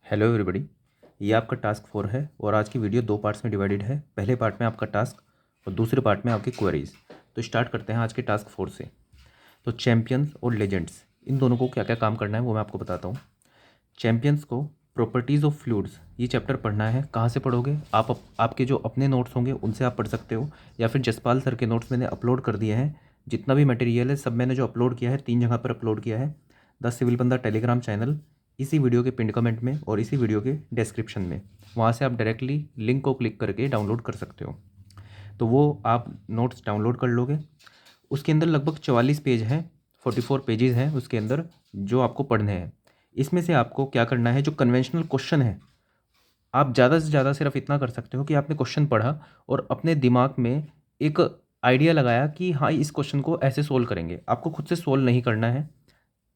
Hello everybody. ये आपका task 4 है और आज की वीडियो दो पार्ट्स में डिवाइडेड है। पहले पार्ट में आपका टास्क और दूसरे पार्ट में आपकी क्वेरीज। तो स्टार्ट करते हैं आज के टास्क 4 से। तो चैम्पियंस और लेजेंड्स, इन दोनों को क्या क्या काम करना है वो मैं आपको बताता हूँ। चैम्पियंस को प्रॉपर्टीज़ ऑफ फ्लूइड्स ये चैप्टर पढ़ना है। कहाँ से पढ़ोगे आप? आपके जो अपने नोट्स होंगे उनसे आप पढ़ सकते हो, या फिर जसपाल सर के नोट्स मैंने अपलोड कर दिए हैं। जितना भी मटेरियल है सब मैंने जो अपलोड किया है 3 जगह पर अपलोड किया है। द सिविल बंदा टेलीग्राम चैनल, इसी वीडियो के पिन कमेंट में और इसी वीडियो के डिस्क्रिप्शन में, वहाँ से आप डायरेक्टली लिंक को क्लिक करके डाउनलोड कर सकते हो। तो वो आप नोट्स डाउनलोड कर लोगे। उसके अंदर लगभग 44 पेज हैं, 44 पेजेस हैं उसके अंदर जो आपको पढ़ने हैं। इसमें से आपको क्या करना है, जो कन्वेंशनल क्वेश्चन है आप ज़्यादा से ज़्यादा सिर्फ इतना कर सकते हो कि आपने क्वेश्चन पढ़ा और अपने दिमाग में एक आइडिया लगाया कि हाँ इस क्वेश्चन को ऐसे सोल्व करेंगे। आपको खुद से सोल्व नहीं करना है।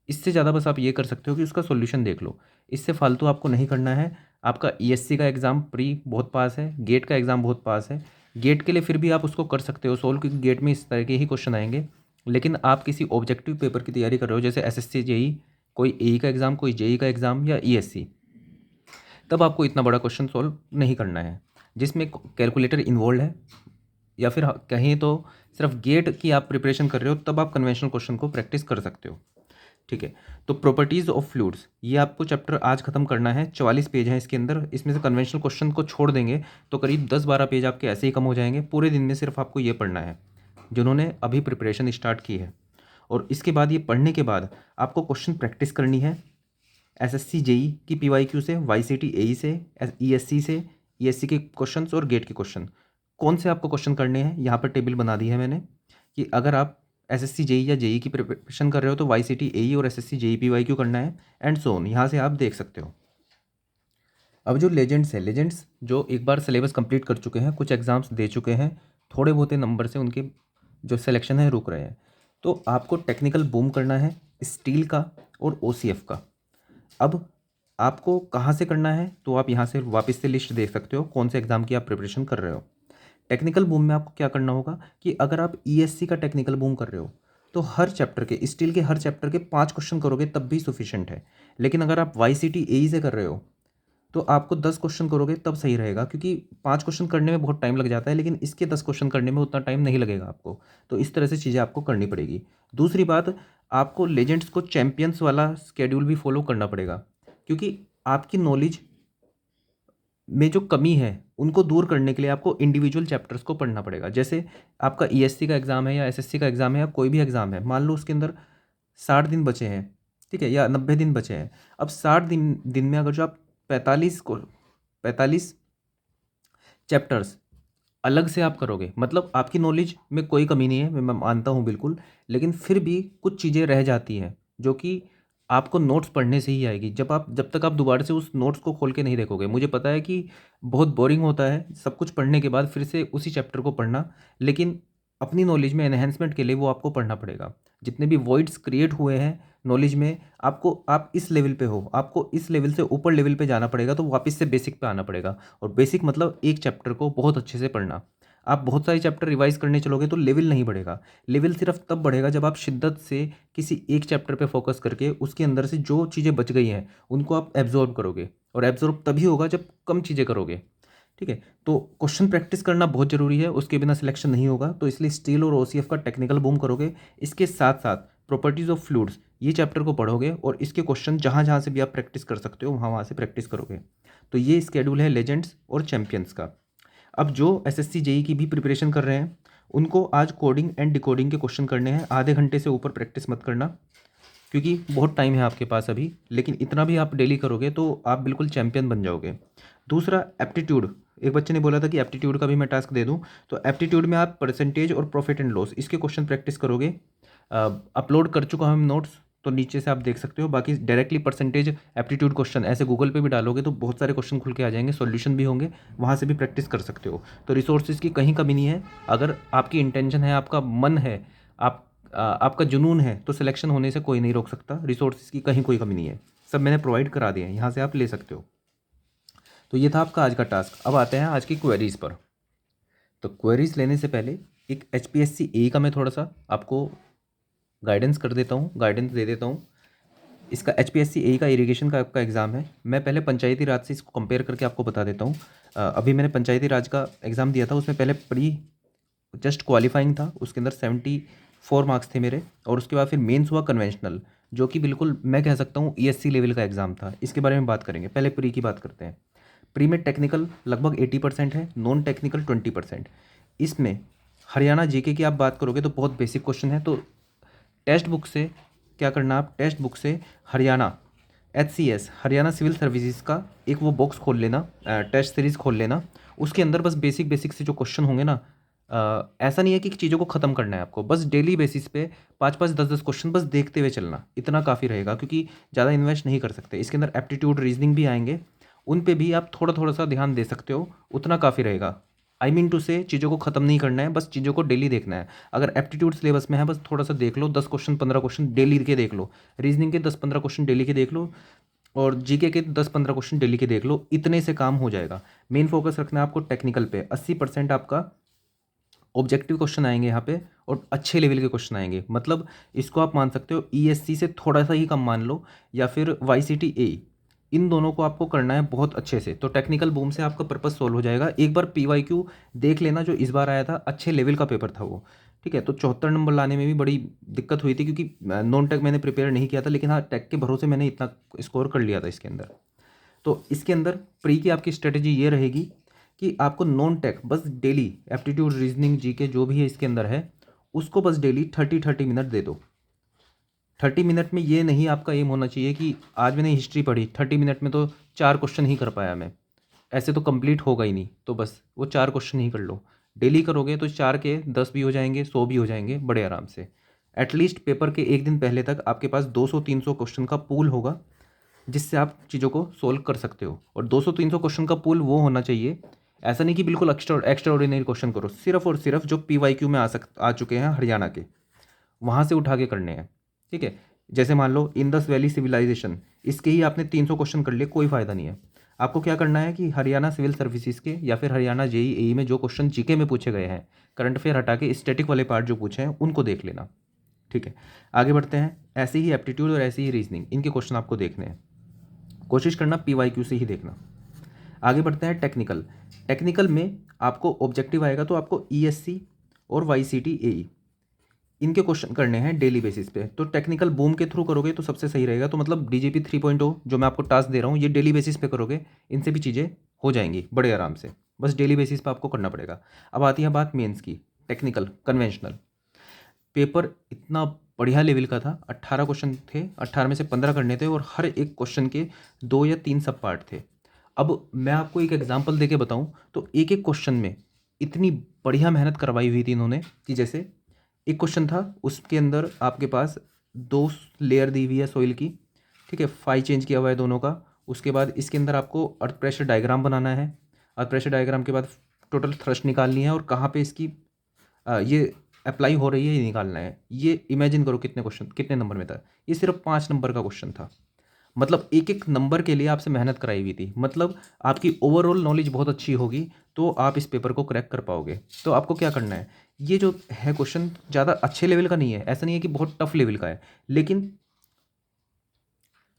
इससे ज़्यादा बस आप ये कर सकते हो कि उसका सॉल्यूशन देख लो। इससे फालतू आपको नहीं करना है। आपका ईएससी का एग्ज़ाम प्री बहुत पास है, गेट का एग्ज़ाम बहुत पास है। गेट के लिए फिर भी आप उसको कर सकते हो सोल्व, क्योंकि गेट में इस तरह के ही क्वेश्चन आएंगे। लेकिन आप किसी ऑब्जेक्टिव पेपर की तैयारी कर रहे हो, जैसे एसएससी जेई, कोई एई का एग्ज़ाम, कोई जेई का एग्ज़ाम या ईएससी, तब आपको इतना बड़ा क्वेश्चन सॉल्व नहीं करना है जिसमें कैलकुलेटर इन्वॉल्व है। या फिर कहीं तो सिर्फ गेट की आप प्रिपरेशन कर रहे हो, तब आप कन्वेंशनल क्वेश्चन को प्रैक्टिस कर सकते हो। ठीक है। तो प्रॉपर्टीज़ ऑफ फ्लूइड्स ये आपको चैप्टर आज खत्म करना है। 44 पेज हैं इसके अंदर। इसमें से कन्वेंशनल क्वेश्चन को छोड़ देंगे तो करीब 10-12 पेज आपके ऐसे ही कम हो जाएंगे। पूरे दिन में सिर्फ आपको ये पढ़ना है जिन्होंने अभी प्रिपरेशन स्टार्ट की है। और इसके बाद, ये पढ़ने के बाद, आपको क्वेश्चन प्रैक्टिस करनी है एसएससी जेई की पीवाईक्यू से, वाईसीटी एई से, ईएससी से, ईएससी के क्वेश्चंस और गेट के क्वेश्चन। कौन से आपको क्वेश्चन करने हैं यहाँ पर टेबल बना दी है मैंने, कि अगर आप एसएससी जेई या जेई की प्रिपरेशन कर रहे हो तो वाईसीटी एई और एसएससी जेई पीवाईक्यू करना है, एंड सो ऑन। यहाँ से आप देख सकते हो। अब जो लेजेंड्स है, लेजेंड्स जो एक बार सिलेबस कंप्लीट कर चुके हैं, कुछ एग्जाम्स दे चुके हैं, थोड़े बहुत नंबर से उनके जो सिलेक्शन है रुक रहे हैं, तो आपको टेक्निकल बूम करना है स्टील का और ओसीएफ का। अब आपको कहाँ से करना है, तो आप यहाँ से वापस से लिस्ट देख सकते हो कौन से एग्ज़ाम की आप प्रिपरेशन कर रहे हो। टेक्निकल बूम में आपको क्या करना होगा कि अगर आप ईएससी का टेक्निकल बूम कर रहे हो तो हर चैप्टर के, स्टील के हर चैप्टर के 5 क्वेश्चन करोगे तब भी सफिशिएंट है। लेकिन अगर आप वाईसीटी एई से कर रहे हो तो आपको 10 क्वेश्चन करोगे तब सही रहेगा, क्योंकि 5 क्वेश्चन करने में बहुत टाइम लग जाता है, लेकिन इसके 10 क्वेश्चन करने में उतना टाइम नहीं लगेगा आपको। तो इस तरह से चीज़ें आपको करनी पड़ेगी। दूसरी बात, आपको लेजेंड्स को चैंपियंस वाला स्केड्यूल भी फॉलो करना पड़ेगा, क्योंकि आपकी नॉलेज में जो कमी है उनको दूर करने के लिए आपको इंडिविजुअल चैप्टर्स को पढ़ना पड़ेगा। जैसे आपका ईएससी का एग्ज़ाम है या एसएससी का एग्ज़ाम है या कोई भी एग्ज़ाम है, मान लो उसके अंदर 60 दिन बचे हैं, ठीक है, या 90 दिन बचे हैं। अब 60 दिन में अगर जो आप 45 चैप्टर्स अलग से आप करोगे, मतलब आपकी नॉलेज में कोई कमी नहीं है, मैं मानता हूँ बिल्कुल, लेकिन फिर भी कुछ चीज़ें रह जाती हैं जो कि आपको नोट्स पढ़ने से ही आएगी। जब तक आप दोबारा से उस नोट्स को खोल के नहीं देखोगे। मुझे पता है कि बहुत बोरिंग होता है सब कुछ पढ़ने के बाद फिर से उसी चैप्टर को पढ़ना, लेकिन अपनी नॉलेज में एनहेंसमेंट के लिए वो आपको पढ़ना पड़ेगा। जितने भी वॉइड्स क्रिएट हुए हैं नॉलेज में, आपको, आप इस लेवल पे हो, आपको इस लेवल से ऊपर लेवल पे जाना पड़ेगा, तो वापस से बेसिक पे आना पड़ेगा। और बेसिक मतलब एक चैप्टर को बहुत अच्छे से पढ़ना। आप बहुत सारे चैप्टर रिवाइज करने चलोगे तो लेवल नहीं बढ़ेगा। लेवल सिर्फ तब बढ़ेगा जब आप शिद्दत से किसी एक चैप्टर पे फोकस करके उसके अंदर से जो चीज़ें बच गई हैं उनको आप एब्जॉर्ब करोगे, और एब्जॉर्ब तभी होगा जब कम चीज़ें करोगे। ठीक है। तो क्वेश्चन प्रैक्टिस करना बहुत ज़रूरी है, उसके बिना सिलेक्शन नहीं होगा। तो इसलिए स्टील और ओसीएफ का टेक्निकल बूम करोगे। इसके साथ साथ प्रॉपर्टीज़ ऑफ फ्लूइड्स ये चैप्टर को पढ़ोगे और इसके क्वेश्चन जहाँ जहाँ से भी आप प्रैक्टिस कर सकते हो वहाँ वहाँ से प्रैक्टिस करोगे। तो ये स्केड्यूल है लेजेंड्स और चैंपियंस का। अब जो एसएससी जेई की भी प्रिपरेशन कर रहे हैं उनको आज कोडिंग एंड डिकोडिंग के क्वेश्चन करने हैं। आधे घंटे से ऊपर प्रैक्टिस मत करना, क्योंकि बहुत टाइम है आपके पास अभी, लेकिन इतना भी आप डेली करोगे तो आप बिल्कुल चैंपियन बन जाओगे। दूसरा, एप्टीट्यूड। एक बच्चे ने बोला था कि एप्टीट्यूड का भी मैं टास्क दे दूं, तो एप्टीट्यूड में आप परसेंटेज और प्रॉफिट एंड लॉस इसके क्वेश्चन प्रैक्टिस करोगे। अपलोड कर चुका हूँ नोट्स, तो नीचे से आप देख सकते हो। बाकी डायरेक्टली परसेंटेज एप्टीट्यूड क्वेश्चन ऐसे गूगल पे भी डालोगे तो बहुत सारे क्वेश्चन खुल के आ जाएंगे, सॉल्यूशन भी होंगे, वहाँ से भी प्रैक्टिस कर सकते हो। तो रिसोर्सेज की कहीं कमी नहीं है। अगर आपकी इंटेंशन है, आपका मन है, आपका जुनून है, तो सिलेक्शन होने से कोई नहीं रोक सकता। रिसोर्सेज की कहीं कोई कमी नहीं है, सब मैंने प्रोवाइड करा दिए हैं, यहाँ से आप ले सकते हो। तो ये था आपका आज का टास्क। अब आते हैं आज की क्वेरीज पर। तो क्वेरीज लेने से पहले एक एचपीएससी ए का मैं थोड़ा सा आपको गाइडेंस कर देता हूँ, गाइडेंस दे देता हूँ। इसका HPSC AE का इरिगेशन का आपका एग्ज़ाम है। मैं पहले पंचायती राज से इसको कंपेयर करके आपको बता देता हूँ। अभी मैंने पंचायती राज का एग्ज़ाम दिया था, उसमें पहले प्री जस्ट क्वालिफाइंग था, उसके अंदर 74 मार्क्स थे मेरे, और उसके बाद फिर मेंस हुआ कन्वेंशनल, जो कि बिल्कुल मैं कह सकता हूँ ESC लेवल का एग्ज़ाम था। इसके बारे में बात करेंगे। पहले प्री की बात करते हैं। प्री में टेक्निकल लगभग 80% है, नॉन टेक्निकल 20%। इसमें हरियाणा जीके की आप बात करोगे तो बहुत बेसिक क्वेश्चन है। तो टेक्स्ट बुक से क्या करना, आप टेक्स्ट बुक से Haryana HCS Haryana civil services का एक वो बॉक्स खोल लेना, टेस्ट सीरीज़ खोल लेना। उसके अंदर बस बेसिक बेसिक से जो क्वेश्चन होंगे ना, ऐसा नहीं है कि चीज़ों को ख़त्म करना है आपको, बस डेली बेसिस पे 5-5 10-10 क्वेश्चन बस देखते हुए चलना, इतना काफ़ी रहेगा, क्योंकि ज़्यादा इन्वेस्ट नहीं कर सकते। इसके अंदर एप्टीट्यूड रीजनिंग भी आएंगे, उन पे भी आप थोड़ा थोड़ा सा ध्यान दे सकते हो, उतना काफ़ी रहेगा। आई मीन टू से चीज़ों को ख़त्म नहीं करना है, बस चीज़ों को डेली देखना है। अगर एप्टीट्यूड सिलेबस में है, बस थोड़ा सा देख लो, 10 क्वेश्चन 15 क्वेश्चन डेली के देख लो, रीजनिंग के 10-15 क्वेश्चन डेली के देख लो, और जीके के 10-15 क्वेश्चन डेली के देख लो, इतने से काम हो जाएगा। मेन फोकस रखना है आपको टेक्निकल पे। 80% आपका ऑब्जेक्टिव क्वेश्चन आएंगे यहाँ पे, और अच्छे लेवल के क्वेश्चन आएंगे। मतलब इसको आप मान सकते हो ESC से थोड़ा सा ही कम मान लो, या फिर YCT AE, इन दोनों को आपको करना है बहुत अच्छे से। तो टेक्निकल बूम से आपका पर्पस सोल्व हो जाएगा। एक बार PYQ देख लेना, जो इस बार आया था, अच्छे लेवल का पेपर था वो, ठीक है। तो 74 नंबर लाने में भी बड़ी दिक्कत हुई थी, क्योंकि नॉन टेक मैंने प्रिपेयर नहीं किया था, लेकिन हाँ टेक के भरोसे मैंने इतना स्कोर कर लिया था इसके अंदर। तो इसके अंदर प्री की आपकी स्ट्रेटेजी ये रहेगी कि आपको नॉन टेक बस डेली एप्टीट्यूड रीजनिंग जीके जो भी है इसके अंदर है, उसको बस डेली 30 मिनट दे दो। 30 मिनट में ये नहीं आपका एम होना चाहिए कि आज मैंने हिस्ट्री पढ़ी 30 मिनट में तो 4 क्वेश्चन ही कर पाया मैं, ऐसे तो कंप्लीट होगा ही नहीं। तो बस वो 4 क्वेश्चन ही कर लो। डेली करोगे तो 4 के 10 भी हो जाएंगे, 100 भी हो जाएंगे बड़े आराम से। एटलीस्ट पेपर के एक दिन पहले तक आपके पास 200-300 क्वेश्चन का पूल होगा, जिससे आप चीज़ों को सोल्व कर सकते हो। और 200-300 क्वेश्चन का पूल वो होना चाहिए, ऐसा नहीं कि बिल्कुल एक्स्ट्रा ऑर्डिनरी क्वेश्चन करो, सिर्फ और सिर्फ जो PYQ में आ चुके हैं हरियाणा के, वहाँ से उठा के करने हैं, ठीक है। जैसे मान लो इंडस वैली सिविलाइजेशन, इसके ही आपने 300 क्वेश्चन कर लिए, कोई फ़ायदा नहीं है। आपको क्या करना है कि हरियाणा सिविल सर्विसेज के या फिर हरियाणा JEE AE में जो क्वेश्चन जीके में पूछे गए हैं, करंट अफेयर हटा के स्टैटिक वाले पार्ट जो पूछे हैं उनको देख लेना, ठीक है। आगे बढ़ते हैं। ऐसे ही एप्टीट्यूड और ऐसे ही रीजनिंग, इनके क्वेश्चन आपको देखने हैं, कोशिश करना PYQ से ही देखना। आगे बढ़ते हैं टेक्निकल। टेक्निकल में आपको ऑब्जेक्टिव आएगा, तो आपको ESC और YCT AE, इनके क्वेश्चन करने हैं डेली बेसिस पे। तो टेक्निकल बूम के थ्रू करोगे तो सबसे सही रहेगा। तो मतलब DGP 3.0 जो मैं आपको टास्क दे रहा हूँ, ये डेली बेसिस पे करोगे, इनसे भी चीज़ें हो जाएंगी बड़े आराम से, बस डेली बेसिस पे आपको करना पड़ेगा। अब आती है बात मेंस की। टेक्निकल कन्वेंशनल पेपर इतना बढ़िया लेवल का था। 18 क्वेश्चन थे, 18 में से 15 करने थे, और हर एक क्वेश्चन के 2 या 3 सब पार्ट थे। अब मैं आपको एक एग्जांपल देके बताऊं, तो एक एक क्वेश्चन में इतनी बढ़िया मेहनत करवाई हुई थी इन्होंने, कि जैसे एक क्वेश्चन था, उसके अंदर आपके पास 2 लेयर दी हुई है सॉइल की, ठीक है, फाई चेंज किया हुआ है दोनों का। उसके बाद इसके अंदर आपको अर्थ प्रेशर डायग्राम बनाना है। अर्थ प्रेशर डायग्राम के बाद टोटल थ्रस्ट निकालनी है, और कहाँ पे इसकी ये अप्लाई हो रही है ये निकालना है। ये इमेजिन करो कितने क्वेश्चन, कितने नंबर में था। ये सिर्फ 5 नंबर का क्वेश्चन था। मतलब एक एक नंबर के लिए आपसे मेहनत कराई हुई थी। मतलब आपकी ओवरऑल नॉलेज बहुत अच्छी होगी तो आप इस पेपर को क्रैक कर पाओगे। तो आपको क्या करना है, ये जो है क्वेश्चन ज़्यादा अच्छे लेवल का नहीं है, ऐसा नहीं है कि बहुत टफ लेवल का है, लेकिन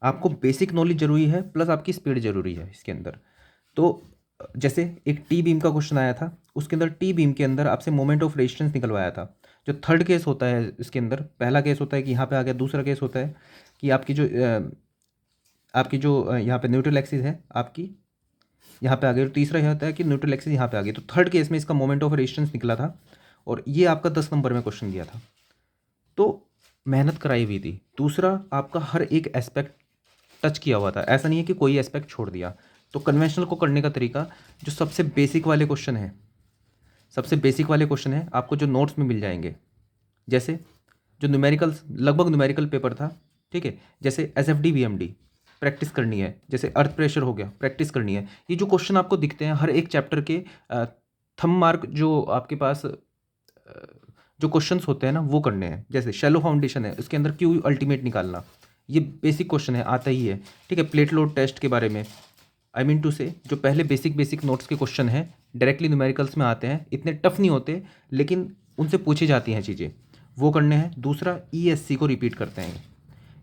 आपको बेसिक नॉलेज जरूरी है, प्लस आपकी स्पीड जरूरी है इसके अंदर। तो जैसे एक टी बीम का क्वेश्चन आया था, उसके अंदर टी बीम के अंदर आपसे मोमेंट ऑफ रेजिस्टेंस निकलवाया था। जो थर्ड केस होता है इसके अंदर, पहला केस होता है कि यहाँ पे आ गया, दूसरा केस होता है कि आपकी जो यहाँ पे न्यूट्रल एक्सिस है आपकी यहाँ पे आ गई, और तीसरा यह होता है कि न्यूट्रल एक्सिस यहाँ पे आ गई। तो थर्ड केस में इसका मोमेंट ऑफ रेजिस्टेंस निकला था, और ये आपका 10 नंबर में क्वेश्चन दिया था। तो मेहनत कराई हुई थी। दूसरा, आपका हर एक एस्पेक्ट टच किया हुआ था, ऐसा नहीं है कि कोई एस्पेक्ट छोड़ दिया। तो कन्वेंशनल को करने का तरीका, जो सबसे बेसिक वाले क्वेश्चन है, सबसे बेसिक वाले क्वेश्चन है आपको जो नोट्स में मिल जाएंगे। जैसे जो न्यूमेरिकल, लगभग न्यूमेरिकल पेपर था, ठीक है, जैसे SFD VMD प्रैक्टिस करनी है, जैसे अर्थ प्रेशर हो गया प्रैक्टिस करनी है। ये जो क्वेश्चन आपको दिखते हैं हर एक चैप्टर के, थंब मार्क जो आपके पास जो क्वेश्चंस होते हैं ना, वो करने हैं। जैसे शैलो फाउंडेशन है, उसके अंदर क्यू अल्टीमेट निकालना, ये बेसिक क्वेश्चन है, आता ही है, ठीक है। प्लेट लोड टेस्ट के बारे में, आई मीन टू से जो पहले बेसिक नोट्स के क्वेश्चन हैं डायरेक्टली न्यूमेरिकल्स में आते हैं, इतने टफ नहीं होते, लेकिन उनसे पूछी जाती हैं चीज़ें, वो करने हैं। दूसरा, ESC को रिपीट करते हैं।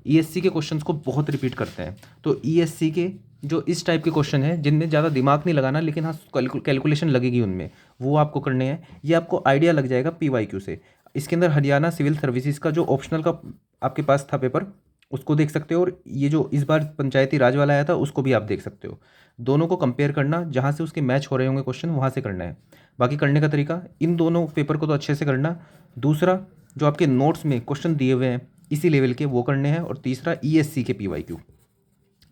ईएससी के क्वेश्चंस को बहुत रिपीट करते हैं। तो ईएससी के जो इस टाइप के क्वेश्चन हैं जिनमें ज़्यादा दिमाग नहीं लगाना, लेकिन हाँ कैलकुलेशन लगेगी उनमें, वो आपको करने हैं। ये आपको आइडिया लग जाएगा पीवाईक्यू से। इसके अंदर हरियाणा सिविल सर्विसेज का जो ऑप्शनल का आपके पास था पेपर, उसको देख सकते हो, और ये जो इस बार पंचायती राज वाला आया था उसको भी आप देख सकते हो। दोनों को कंपेयर करना, जहाँ से उसके मैच हो रहे होंगे क्वेश्चन वहाँ से करना है। बाकी करने का तरीका, इन दोनों पेपर को तो अच्छे से करना। दूसरा, जो आपके नोट्स में क्वेश्चन दिए हुए हैं इसी लेवल के वो करने हैं। और तीसरा, ईएससी के पीवाईक्यू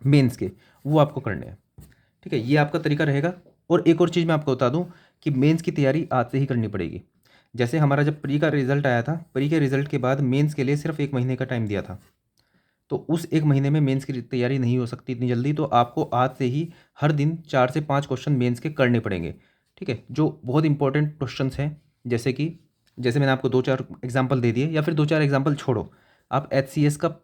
मेंस के वो आपको करने हैं। ठीक है, ये आपका तरीका रहेगा। और एक और चीज़ मैं आपको बता दूं कि मेंस की तैयारी आज से ही करनी पड़ेगी। जैसे हमारा जब प्री का रिजल्ट आया था, प्री के रिजल्ट के बाद मेंस के लिए सिर्फ 1 महीने का टाइम दिया था। तो उस 1 महीने में मेंस की तैयारी नहीं हो सकती इतनी जल्दी। तो आपको आज से ही हर दिन 4 से 5 क्वेश्चन मेंस के करने पड़ेंगे। ठीक है, जो बहुत इंपॉर्टेंट क्वेश्चन हैं, जैसे मैंने आपको 2-4 एग्जाम्पल दे दिए, या फिर 2-4 एग्जाम्पल छोड़ो, आप एचसीएस का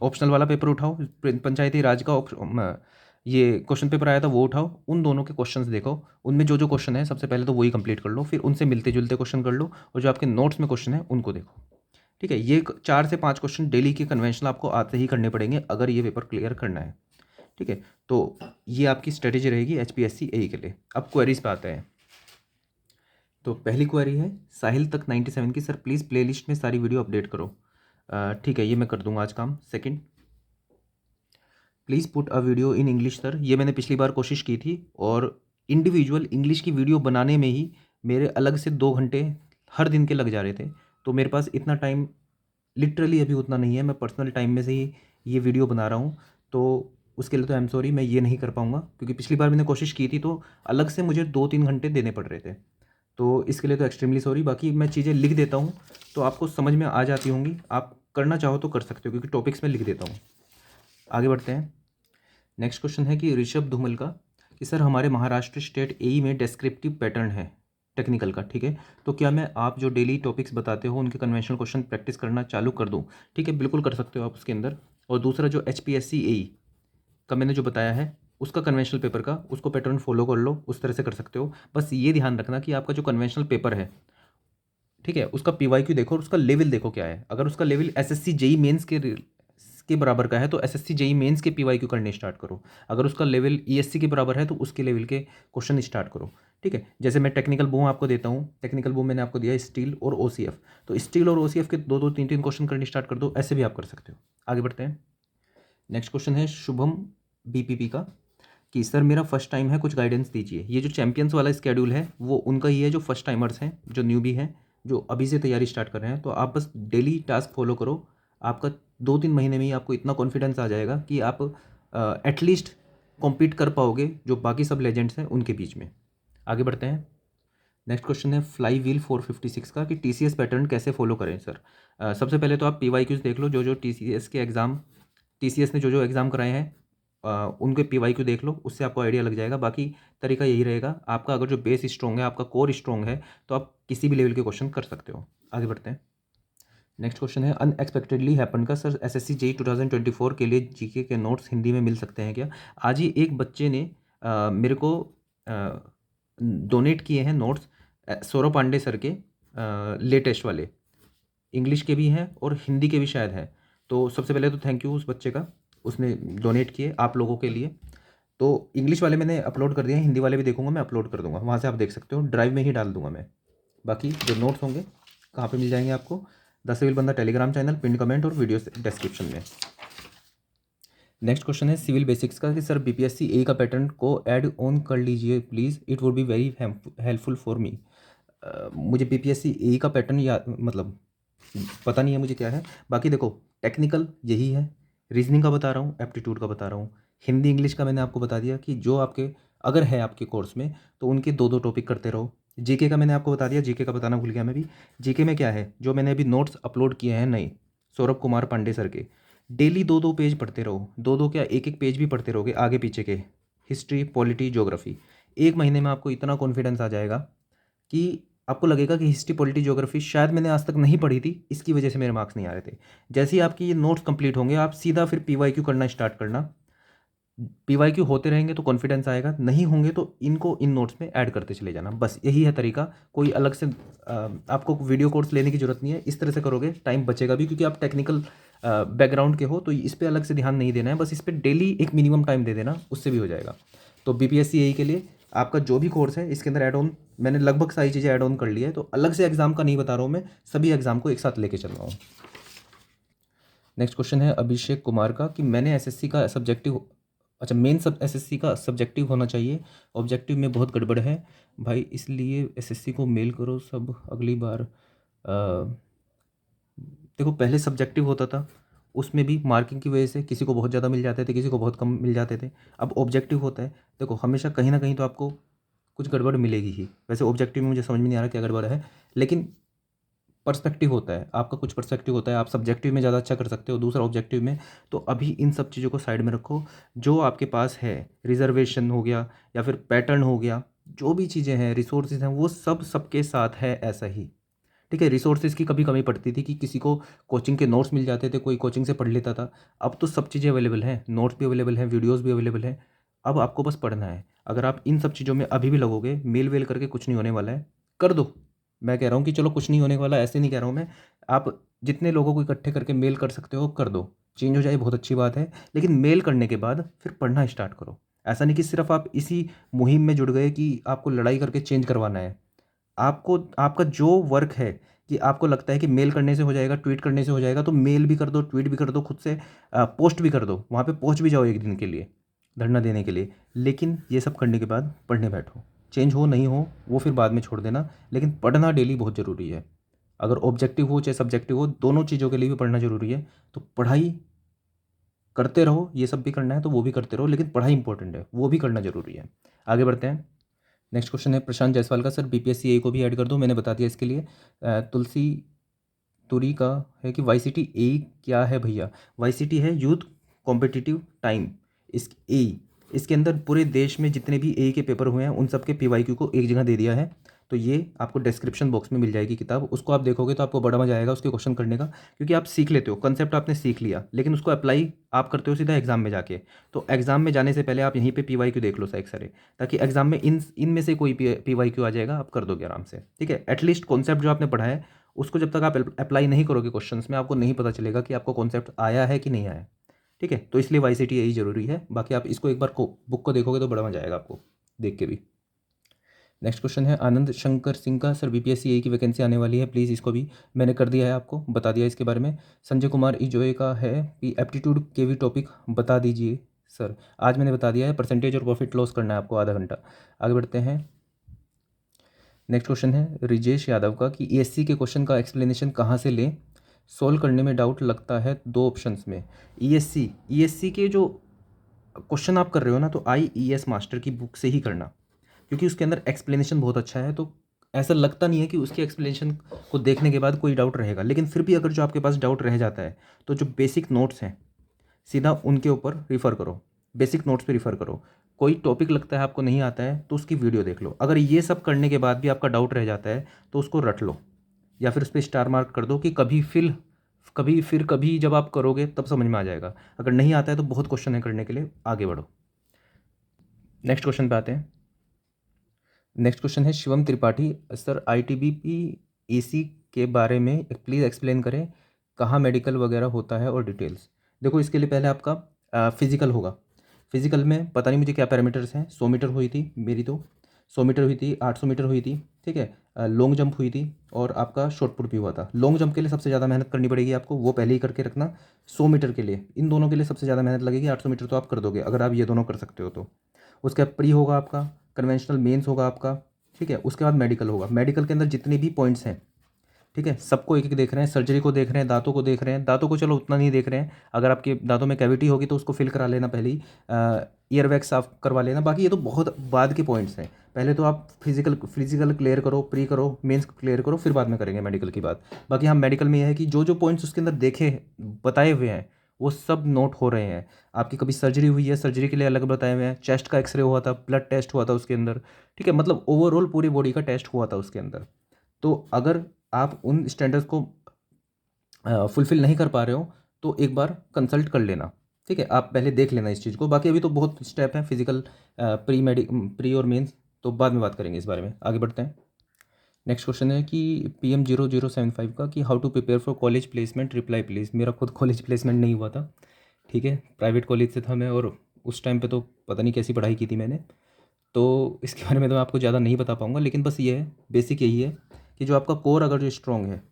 ऑप्शनल वाला पेपर उठाओ, पंचायती राज का ये क्वेश्चन पेपर आया था वो उठाओ, उन दोनों के क्वेश्चंस देखो, उनमें जो जो क्वेश्चन है सबसे पहले तो वही कंप्लीट कर लो, फिर उनसे मिलते जुलते क्वेश्चन कर लो, और जो आपके नोट्स में क्वेश्चन है उनको देखो। ठीक है, ये 4 से 5 क्वेश्चन डेली के कन्वेंशनल आपको आज से ही करने पड़ेंगे अगर ये पेपर क्लियर करना है। ठीक है, तो ये आपकी स्ट्रेटेजी रहेगी एचपीएससी एई के लिए। अब क्वेरीज पे आते हैं। तो पहली क्वेरी है साहिल तक 97 की, सर प्लीज़ प्लेलिस्ट में सारी वीडियो अपडेट करो। ठीक है, ये मैं कर दूंगा आज काम। Second, please put a video in English sir. ये मैंने पिछली बार कोशिश की थी, और इंडिविजुअल इंग्लिश की वीडियो बनाने में ही मेरे अलग से 2 घंटे हर दिन के लग जा रहे थे। तो मेरे पास इतना टाइम लिटरली अभी उतना नहीं है। मैं पर्सनल टाइम में से ही ये वीडियो बना रहा हूँ, तो उसके लिए तो आई एम सॉरी, मैं ये नहीं कर पाऊँगा, क्योंकि पिछली बार मैंने कोशिश की थी तो अलग से मुझे 2-3 घंटे देने पड़ रहे थे। तो इसके लिए तो एक्सट्रीमली सॉरी। बाकी मैं चीज़ें लिख देता हूँ तो आपको समझ में आ जाती होंगी, आप करना चाहो तो कर सकते हो, क्योंकि टॉपिक्स में लिख देता हूँ। आगे बढ़ते हैं। नेक्स्ट क्वेश्चन है कि ऋषभ धूमल का, कि सर हमारे महाराष्ट्र स्टेट एई में डिस्क्रिप्टिव पैटर्न है टेक्निकल का। ठीक है, तो क्या मैं आप जो डेली टॉपिक्स बताते हो उनके कन्वेंशनल क्वेश्चन प्रैक्टिस करना चालू कर दूं? ठीक है, बिल्कुल कर सकते हो आप उसके अंदर। और दूसरा, जो एचपीएससी एई का मैंने जो बताया है उसका कन्वेंशनल पेपर का, उसको पैटर्न फॉलो कर लो, उस तरह से कर सकते हो। बस ये ध्यान रखना कि आपका जो कन्वेंशनल पेपर है, ठीक है, उसका पीवाईक्यू देखो और उसका लेवल देखो क्या है। अगर उसका लेवल एसएससी जेई मेंस के बराबर का है तो एसएससी जेई मेंस के पीवाईक्यू करने स्टार्ट करो। अगर उसका लेवल ईएससी के बराबर है तो उसके लेवल के क्वेश्चन स्टार्ट करो। ठीक है, जैसे मैं टेक्निकल बूम आपको देता हूँ, टेक्निकल बूम मैंने आपको दिया स्टील और ओसीएफ, तो स्टील और ओसीएफ के 2-2, 3-3 क्वेश्चन करने स्टार्ट कर दो। ऐसे भी आप कर सकते हो। आगे बढ़ते हैं। नेक्स्ट क्वेश्चन है शुभम बीपीपी का, कि सर मेरा फर्स्ट टाइम है, कुछ गाइडेंस दीजिए। ये जो चैंपियंस वाला स्केड्यूल है वो उनका ही है, जो फर्स्ट टाइमर्स हैं, जो न्यूबी हैं, जो अभी से तैयारी स्टार्ट कर रहे हैं। तो आप बस डेली टास्क फॉलो करो, आपका 2-3 महीने में ही आपको इतना कॉन्फिडेंस आ जाएगा कि आप एटलीस्ट कॉम्पीट कर पाओगे जो बाकी सब लेजेंड्स हैं उनके बीच में। आगे बढ़ते हैं। नेक्स्ट क्वेश्चन है फ्लाई व्हील 456 का, कि टीसीएस पैटर्न कैसे फॉलो करें सर। सबसे पहले तो आप पीवाईक्यूज देख लो, जो जो टीसीएस के एग्ज़ाम, टीसीएस ने जो जो एग्ज़ाम कराए हैं उनके पीवाईक्यू देख लो, उससे आपको आइडिया लग जाएगा। बाकी तरीका यही रहेगा, आपका अगर जो बेस स्ट्रॉन्ग है, आपका कोर स्ट्रॉन्ग है, तो आप किसी भी लेवल के क्वेश्चन कर सकते हो। आगे बढ़ते हैं। नेक्स्ट क्वेश्चन है अनएक्सपेक्टेडली हैपन का, सर एसएससी जेई 2024 के लिए जीके के नोट्स हिंदी में मिल सकते हैं क्या? आज ही एक बच्चे ने मेरे को डोनेट किए हैं नोट्स, सौरभ पांडे सर के लेटेस्ट वाले, इंग्लिश के भी हैं और हिंदी के भी शायद हैं। तो सबसे पहले तो थैंक यू उस बच्चे का, उसने डोनेट किए आप लोगों के लिए। तो इंग्लिश वाले मैंने अपलोड कर दिए हैं, हिंदी वाले भी देखूंगा, मैं अपलोड कर दूंगा, वहाँ से आप देख सकते हो, ड्राइव में ही डाल दूंगा मैं। बाकी जो नोट्स होंगे कहाँ पे मिल जाएंगे आपको? द सिविल बंदा टेलीग्राम चैनल, पिन कमेंट और वीडियो डिस्क्रिप्शन में। नेक्स्ट क्वेश्चन है सिविल बेसिक्स का, कि सर बीपीएससी ए का पैटर्न को ऐड ऑन कर लीजिए please, it would be very helpful for me. मुझे बीपीएससी ए का पैटर्न या मतलब पता नहीं है मुझे क्या है। बाकी देखो, टेक्निकल यही है, रीजनिंग का बता रहा हूँ, एप्टीट्यूड का बता रहा हूँ, हिंदी इंग्लिश का मैंने आपको बता दिया कि जो आपके अगर है आपके कोर्स में तो उनके 2-2 टॉपिक करते रहो। जीके का मैंने आपको बता दिया, जीके का बताना भूल गया मैं भी। जीके में क्या है, जो मैंने अभी नोट्स अपलोड किए हैं नए सौरभ कुमार पांडे सर के, डेली 2-2 पेज पढ़ते रहो, 2-2 क्या 1-1 पेज भी पढ़ते रहोगे आगे पीछे के, हिस्ट्री पॉलिटी ज्योग्राफी। 1 महीने में आपको इतना कॉन्फिडेंस आ जाएगा कि आपको लगेगा कि हिस्ट्री पॉलिटी ज्योग्राफी शायद मैंने आज तक नहीं पढ़ी थी, इसकी वजह से मेरे मार्क्स नहीं आ रहे थे। जैसे ही आपकी ये नोट्स कंप्लीट होंगे, आप सीधा फिर पीवाईक्यू करना स्टार्ट करना। पीवाईक्यू होते रहेंगे तो कॉन्फिडेंस आएगा, नहीं होंगे तो इनको इन नोट्स में ऐड करते चले जाना। बस यही है तरीका, कोई अलग से आपको वीडियो कोर्स लेने की जरूरत नहीं है। इस तरह से करोगे टाइम बचेगा भी, क्योंकि आप टेक्निकल बैकग्राउंड के हो तो इस पर अलग से ध्यान नहीं देना है, बस इस पर डेली एक मिनिमम टाइम दे देना, उससे भी हो जाएगा। तो बीपीएससी यही के लिए आपका जो भी कोर्स है इसके अंदर ऐड ऑन मैंने लगभग सारी चीज़ें ऐड ऑन कर ली है, तो अलग से एग्जाम का नहीं बता रहा हूँ मैं, सभी एग्जाम को एक साथ लेके चल रहा हूँ। नेक्स्ट क्वेश्चन है अभिषेक कुमार का कि मैंने एसएससी का सब्जेक्टिव, अच्छा मेन सब एसएससी का सब्जेक्टिव होना चाहिए, ऑब्जेक्टिव में बहुत गड़बड़ है भाई, इसलिए एसएससी को मेल करो सब अगली बार। देखो पहले सब्जेक्टिव होता था, उसमें भी मार्किंग की वजह से किसी को बहुत ज़्यादा मिल जाते थे, किसी को बहुत कम मिल जाते थे। अब ऑब्जेक्टिव होता है, देखो हमेशा कहीं ना कहीं तो आपको कुछ गड़बड़ मिलेगी ही। वैसे ऑब्जेक्टिव में मुझे समझ में नहीं आ रहा क्या गड़बड़ है, लेकिन पर्सपेक्टिव होता है आपका, कुछ पर्सपेक्टिव होता है, आप सब्जेक्टिव में ज़्यादा अच्छा कर सकते हो, दूसरा ऑब्जेक्टिव में। तो अभी इन सब चीज़ों को साइड में रखो, जो आपके पास है, रिजर्वेशन हो गया या फिर पैटर्न हो गया, जो भी चीज़ें हैं, रिसोर्सेज हैं, वो सब सबके साथ है ऐसा ही। ठीक है, रिसोर्सेज की कभी कमी पड़ती थी कि किसी को कोचिंग के नोट्स मिल जाते थे, कोई कोचिंग से पढ़ लेता था। अब तो सब चीज़ें अवेलेबल हैं, नोट्स भी अवेलेबल हैं, वीडियोस भी अवेलेबल हैं। अब आपको बस पढ़ना है। अगर आप इन सब चीज़ों में अभी भी लगोगे, मेल वेल करके कुछ नहीं होने वाला है, कर दो। मैं कह रहा हूँ कि चलो कुछ नहीं होने वाला, ऐसे नहीं कह रहा हूँ मैं। आप जितने लोगों को इकट्ठे करके मेल कर सकते हो कर दो, चेंज हो जाए बहुत अच्छी बात है, लेकिन मेल करने के बाद फिर पढ़ना स्टार्ट करो। ऐसा नहीं कि सिर्फ आप इसी मुहिम में जुड़ गए कि आपको लड़ाई करके चेंज करवाना है। आपको आपका जो वर्क है कि आपको लगता है कि मेल करने से हो जाएगा, ट्वीट करने से हो जाएगा, तो मेल भी कर दो, ट्वीट भी कर दो, खुद से पोस्ट भी कर दो, वहाँ पे पहुँच भी जाओ एक दिन के लिए धरना देने के लिए। लेकिन ये सब करने के बाद पढ़ने बैठो, चेंज हो नहीं हो वो फिर बाद में छोड़ देना, लेकिन पढ़ना डेली बहुत ज़रूरी है। अगर ऑब्जेक्टिव हो चाहे सब्जेक्टिव हो, दोनों चीज़ों के लिए भी पढ़ना ज़रूरी है। तो पढ़ाई करते रहो, ये सब भी करना है तो वो भी करते रहो, लेकिन पढ़ाई इंपॉर्टेंट है, वो भी करना ज़रूरी है। आगे बढ़ते हैं। नेक्स्ट क्वेश्चन है प्रशांत जायसवाल का, सर बीपीएससी ए को भी ऐड कर दो, मैंने बता दिया इसके लिए। तुलसी तुरी का है कि वाईसीटी ए क्या है भैया? वाईसीटी है यूथ कॉम्पिटिटिव टाइम। इस ए इसके अंदर पूरे देश में जितने भी ए के पेपर हुए हैं उन सब के पीवाईक्यू को एक जगह दे दिया है। तो ये आपको डिस्क्रिप्शन बॉक्स में मिल जाएगी किताब, उसको आप देखोगे तो आपको बड़ा मजा आएगा उसके क्वेश्चन करने का, क्योंकि आप सीख लेते हो, कंसेप्ट आपने सीख लिया, लेकिन उसको अप्लाई आप करते हो सीधा एग्जाम में जाके। तो एग्जाम में जाने से पहले आप यहीं पे पीवाईक्यू देख लो साइक सारे, ताकि एग्जाम में इनमें से कोई पीवाईक्यू आ जाएगा, आप कर दोगे आराम से। ठीक है, एटलीस्ट कॉन्सेप्ट जो आपने पढ़ा है उसको जब तक आप अप्लाई नहीं करोगे क्वेश्चंस में, आपको नहीं पता चलेगा कि आपको कॉन्सेप्ट आया है कि नहीं आया। ठीक है, तो इसलिए वाईसीटी यही ज़रूरी है। बाकी आप इसको एक बार बुक को देखोगे तो बड़ा मजा आएगा आपको देख के भी। नेक्स्ट क्वेश्चन है आनंद शंकर सिंह का, सर बीपीएससी ए की वैकेंसी आने वाली है, प्लीज़ इसको भी मैंने कर दिया है, आपको बता दिया इसके बारे में। संजय कुमार इजोए का है कि एप्टीट्यूड के भी टॉपिक बता दीजिए सर। आज मैंने बता दिया है, परसेंटेज और प्रॉफिट लॉस करना है आपको आधा घंटा। आगे बढ़ते हैं। नेक्स्ट क्वेश्चन है रिजेश यादव का कि ईएससी के क्वेश्चन का एक्सप्लेनेशन कहाँ से लें, सोल्व करने में डाउट लगता है दो ऑप्शंस में। ईएससी के जो क्वेश्चन आप कर रहे हो ना, तो IES मास्टर की बुक से ही करना, क्योंकि उसके अंदर एक्सप्लेनेशन बहुत अच्छा है। तो ऐसा लगता नहीं है कि उसके एक्सप्लेनेशन को देखने के बाद कोई डाउट रहेगा, लेकिन फिर भी अगर जो आपके पास डाउट रह जाता है तो जो बेसिक नोट्स हैं सीधा उनके ऊपर रिफ़र करो, बेसिक नोट्स पे रिफ़र करो। कोई टॉपिक लगता है आपको नहीं आता है तो उसकी वीडियो देख लो। अगर ये सब करने के बाद भी आपका डाउट रह जाता है तो उसको रट लो, या फिर उस पर स्टार मार्क कर दो कि कभी जब आप करोगे तब समझ में आ जाएगा। अगर नहीं आता है तो बहुत क्वेश्चन है करने के लिए, आगे बढ़ो। नेक्स्ट क्वेश्चन पे आते हैं। नेक्स्ट क्वेश्चन है Shivam Tripathi, sir ITBP AC के बारे में प्लीज़ एक्सप्लेन करें, कहाँ मेडिकल वगैरह होता है और डिटेल्स। देखो इसके लिए पहले आपका फिजिकल होगा। फिजिकल में पता नहीं मुझे क्या पैरामीटर्स हैं, 100 मीटर हुई थी मेरी, तो 100 मीटर हुई थी, 800 मीटर हुई थी। ठीक है, लॉन्ग जंप हुई थी और आपका शॉर्ट पुट भी हुआ था। लॉन्ग जंप के लिए सबसे ज़्यादा मेहनत करनी पड़ेगी आपको, वो पहले ही करके रखना। 100 मीटर के लिए, इन दोनों के लिए सबसे ज़्यादा मेहनत लगेगी। 800 मीटर तो आप कर दोगे अगर आप ये दोनों कर सकते हो तो। उसके बाद प्री होगा आपका, कन्वेंशनल मेंस होगा आपका। ठीक है, उसके बाद मेडिकल होगा। मेडिकल के अंदर जितने भी पॉइंट्स हैं, ठीक है, सबको एक एक देख रहे हैं। सर्जरी को देख रहे हैं, दांतों को देख रहे हैं। दांतों को चलो उतना नहीं देख रहे हैं, अगर आपके दांतों में कैविटी होगी तो उसको फिल करा लेना पहले ही, ईयर वैक्स साफ करवा लेना। बाकी ये तो बहुत बाद के पॉइंट्स हैं। पहले तो आप फिजिकल क्लियर करो, प्री करो, मेंस क्लियर करो, फिर बाद में करेंगे मेडिकल की बात। बाकी हम मेडिकल में यह है कि जो जो पॉइंट्स उसके अंदर देखे बताए हुए हैं वो सब नोट हो रहे हैं। आपकी कभी सर्जरी हुई है, सर्जरी के लिए अलग बताए हुए हैं। चेस्ट का एक्सरे हुआ था, ब्लड टेस्ट हुआ था उसके अंदर। ठीक है, मतलब ओवरऑल पूरी बॉडी का टेस्ट हुआ था उसके अंदर। तो अगर आप उन स्टैंडर्ड्स को फुलफ़िल नहीं कर पा रहे हो तो एक बार कंसल्ट कर लेना। ठीक है, आप पहले देख लेना इस चीज़ को। बाकी अभी तो बहुत स्टेप हैं फिजिकल, प्री और मेंस, तो बाद में बात करेंगे इस बारे में। आगे बढ़ते हैं। नेक्स्ट क्वेश्चन है कि PM0075 का कि how to prepare for college placement, reply please. मेरा खुद कॉलेज प्लेसमेंट नहीं हुआ था, ठीक है, प्राइवेट कॉलेज से था मैं, और उस टाइम पे तो पता नहीं कैसी पढ़ाई की थी मैंने, तो इसके बारे में तो मैं आपको ज़्यादा नहीं बता पाऊँगा। लेकिन बस ये है, बेसिक यही है कि जो आपका कोर अगर जो स्ट्रॉन्ग है,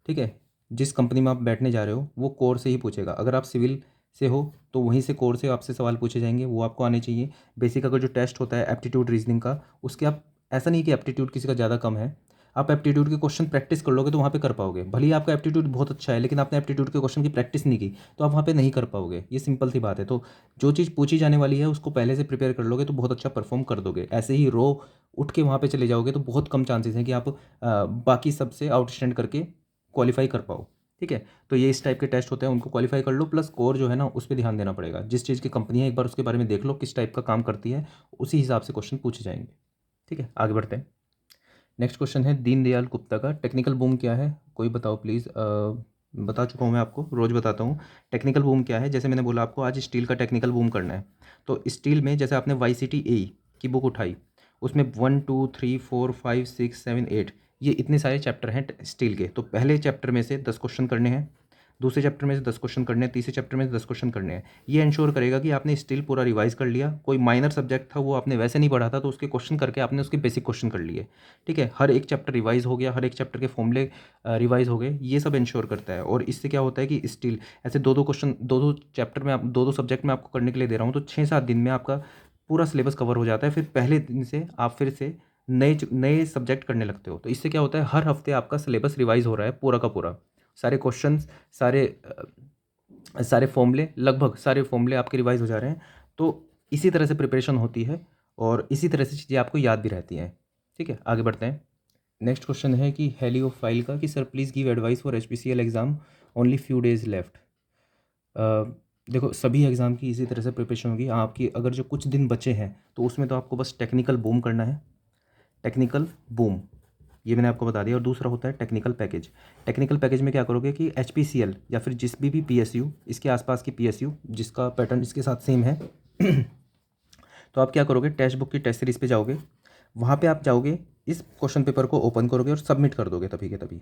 ठीक है, जिस कंपनी में आप बैठने जा रहे हो वो कोर से ही पूछेगा। अगर आप सिविल से हो तो वहीं से कोर से आपसे सवाल पूछे जाएंगे, वो आपको आने चाहिए। बेसिक अगर जो टेस्ट होता है एप्टीट्यूड रीजनिंग का, उसके आप, ऐसा नहीं कि एप्टीट्यूड किसी का ज़्यादा कम है, आप एप्टीट्यूड के क्वेश्चन प्रैक्टिस कर लोगे तो वहाँ पे कर पाओगे। भले ही आपका एप्टीट्यूड बहुत अच्छा है लेकिन आपने एप्टीट्यूड के क्वेश्चन की प्रैक्टिस नहीं की तो आप वहाँ पे नहीं कर पाओगे। ये सिंपल सी बात है। तो जो चीज़ पूछी जाने वाली है उसको पहले से प्रिपेयर कर लोगे तो बहुत अच्छा परफॉर्म कर दोगे। ऐसे ही रो उठ के वहाँ पे चले जाओगे तो बहुत कम चांसेस हैं कि आप बाकी सबसे आउटस्टैंड करके क्वालिफाई कर पाओ, ठीक है। तो ये इस टाइप के टेस्ट होते हैं, उनको क्वालिफाई कर लो। प्लस कोर जो है ना उस पर ध्यान देना पड़ेगा। जिस चीज़ की कंपनी है एक बार उसके बारे में देख लो किस टाइप का काम करती है, उसी हिसाब से क्वेश्चन पूछे जाएंगे, ठीक है। आगे बढ़ते हैं। नेक्स्ट क्वेश्चन है दीनदयाल गुप्ता का, टेक्निकल बूम क्या है, कोई बताओ प्लीज़। बता चुका हूँ मैं आपको, रोज़ बताता हूँ। टेक्निकल बूम क्या है, जैसे मैंने बोला आपको आज स्टील का टेक्निकल बूम करना है, तो स्टील में जैसे आपने YCTAE की बुक उठाई, उसमें 1 2 3 4 5 6 7 8 ये इतने सारे चैप्टर हैं स्टील के। तो पहले चैप्टर में से 10 क्वेश्चन करने हैं, दूसरे चैप्टर में से 10 क्वेश्चन करने हैं, तीसरे चैप्टर में से 10 क्वेश्चन करने हैं। ये इंश्योर करेगा कि आपने स्टिल पूरा रिवाइज कर लिया। कोई माइनर सब्जेक्ट था वो आपने वैसे नहीं पढ़ा था तो उसके क्वेश्चन करके आपने उसके बेसिक क्वेश्चन कर लिए, ठीक है। हर एक चैप्टर रिवाइज हो गया, हर एक चैप्टर के फॉर्मूले रिवाइज हो गए, ये सब इंश्योर करता है। और इससे क्या होता है कि स्टिल ऐसे दो दो क्वेश्चन दो दो चैप्टर में आप दो दो सब्जेक्ट में आपको करने के लिए दे रहा हूँ, तो 6-7 दिन में आपका पूरा सिलेबस कवर हो जाता है। फिर पहले दिन से आप फिर से नए नए सब्जेक्ट करने लगते हो। तो इससे क्या होता है, हर हफ्ते आपका सिलेबस रिवाइज हो रहा है पूरा का पूरा। सारे क्वेश्चंस, सारे फॉर्मूले, लगभग सारे फॉर्मूले आपके रिवाइज हो जा रहे हैं। तो इसी तरह से प्रिपरेशन होती है और इसी तरह से चीज़ें आपको याद भी रहती हैं, ठीक है। आगे बढ़ते हैं। नेक्स्ट क्वेश्चन है कि हेलियोफाइल का कि sir please give advice for HPCL exam, only few days left. देखो सभी एग्ज़ाम की इसी तरह से प्रिपरेशन होगी आपकी। अगर जो कुछ दिन बचे हैं तो उसमें तो आपको बस टेक्निकल बूम करना है, टेक्निकल बूम, ये मैंने आपको बता दिया। और दूसरा होता है टेक्निकल पैकेज। टेक्निकल पैकेज में क्या करोगे कि HPCL या फिर जिस भी PSU, इसके आसपास की PSU जिसका पैटर्न इसके साथ सेम है तो आप क्या करोगे, टेक्स्ट बुक की टेस्ट सीरीज़ पे जाओगे, वहाँ पे आप जाओगे, इस क्वेश्चन पेपर को ओपन करोगे और सबमिट कर दोगे तभी के तभी।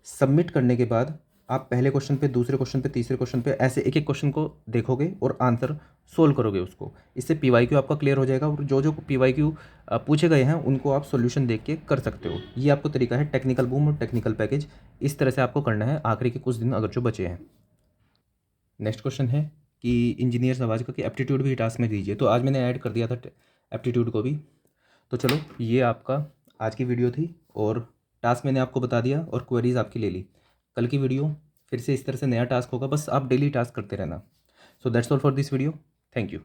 सबमिट करने के बाद आप पहले क्वेश्चन पे, दूसरे क्वेश्चन पे, तीसरे क्वेश्चन पे, ऐसे एक एक क्वेश्चन को देखोगे और आंसर सोल्व करोगे उसको। इससे PYQ आपका क्लियर हो जाएगा और जो जो PYQ पूछे गए हैं उनको आप सॉल्यूशन देख के कर सकते हो। ये आपको तरीका है टेक्निकल बूम और टेक्निकल पैकेज, इस तरह से आपको करना है आखिरी के कुछ दिन अगर जो बचे हैं। नेक्स्ट क्वेश्चन है कि इंजीनियर नवाज का कि एप्टीट्यूड भी टास्क में दीजिए। तो आज मैंने ऐड कर दिया था एप्टीट्यूड को भी। तो चलो ये आपका आज की वीडियो थी और टास्क मैंने आपको बता दिया और क्वेरीज आपकी ले ली। कल की वीडियो फिर से इस तरह से नया टास्क होगा, बस आप डेली टास्क करते रहना। So that's all for this video. Thank you.